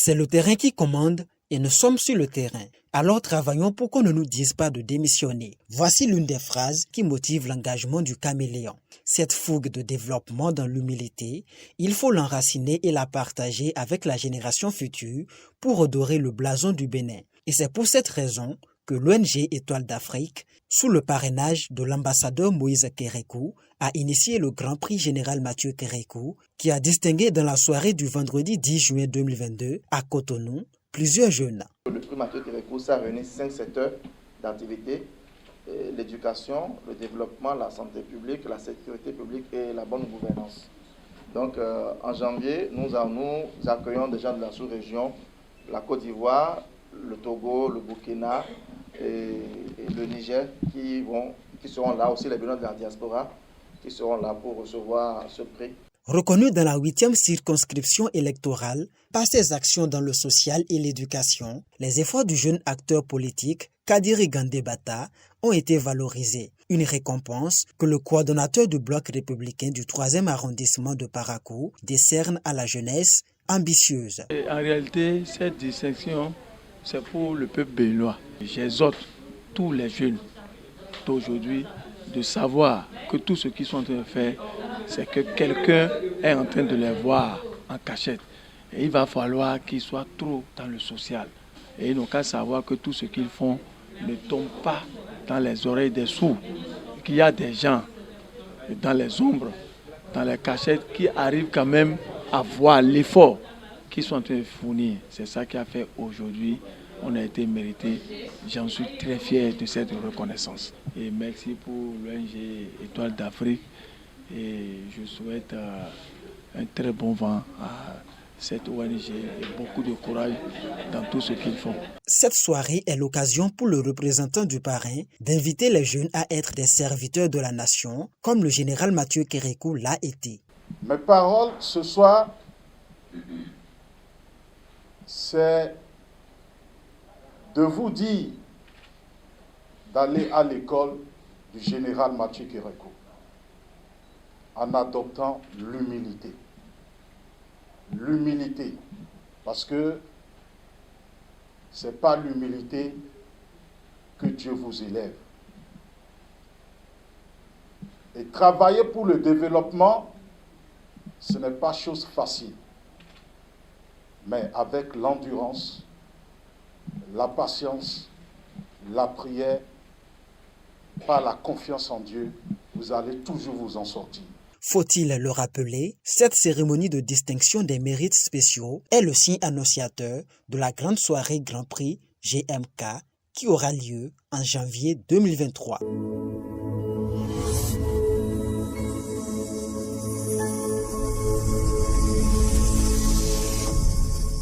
C'est le terrain qui commande et nous sommes sur le terrain. Alors travaillons pour qu'on ne nous dise pas de démissionner. Voici l'une des phrases qui motive l'engagement du caméléon. Cette fougue de développement dans l'humilité, il faut l'enraciner et la partager avec la génération future pour redorer le blason du Bénin. Et c'est pour cette raison que l'ONG Étoile d'Afrique, sous le parrainage de l'ambassadeur Moïse Kérékou, a initié le Grand Prix Général Mathieu Kérékou, qui a distingué dans la soirée du vendredi 10 juin 2022 à Cotonou plusieurs jeunes. Le prix Mathieu Kérékou, ça réunit 5 secteurs d'activité: l'éducation, le développement, la santé publique, la sécurité publique et la bonne gouvernance. Donc en janvier, nous accueillons des gens de la sous-région, la Côte d'Ivoire, le Togo, le Burkina et le Niger qui seront là, aussi les Béninois de la diaspora qui seront là pour recevoir ce prix. Reconnu dans la 8e circonscription électorale par ses actions dans le social et l'éducation, les efforts du jeune acteur politique Kadiri Gandebata ont été valorisés. Une récompense que le coordonnateur du bloc républicain du 3e arrondissement de Parakou décerne à la jeunesse ambitieuse. En réalité, cette distinction, c'est pour le peuple béninois. J'exhorte tous les jeunes d'aujourd'hui de savoir que tout ce qu'ils sont en train de faire, c'est que quelqu'un est en train de les voir en cachette. Et il va falloir qu'ils soient trop dans le social. Et ils n'ont qu'à savoir que tout ce qu'ils font ne tombe pas dans les oreilles des sourds. Qu'il y a des gens dans les ombres, dans les cachettes, qui arrivent quand même à voir l'effort qu'ils sont en train de fournir. C'est ça qui a fait aujourd'hui. On a été mérité. J'en suis très fier de cette reconnaissance. Et merci pour l'ONG Étoile d'Afrique. Et je souhaite un très bon vent à cette ONG et beaucoup de courage dans tout ce qu'ils font. Cette soirée est l'occasion pour le représentant du parrain d'inviter les jeunes à être des serviteurs de la nation, comme le général Mathieu Kérékou l'a été. Mes paroles ce soir, c'est de vous dire d'aller à l'école du général Mathieu Kérékou en adoptant l'humilité. L'humilité, parce que ce n'est pas l'humilité que Dieu vous élève. Et travailler pour le développement, ce n'est pas chose facile. Mais avec l'endurance, la patience, la prière, par la confiance en Dieu, vous allez toujours vous en sortir. Faut-il le rappeler, cette cérémonie de distinction des mérites spéciaux est le signe annonciateur de la grande soirée Grand Prix GMK qui aura lieu en janvier 2023.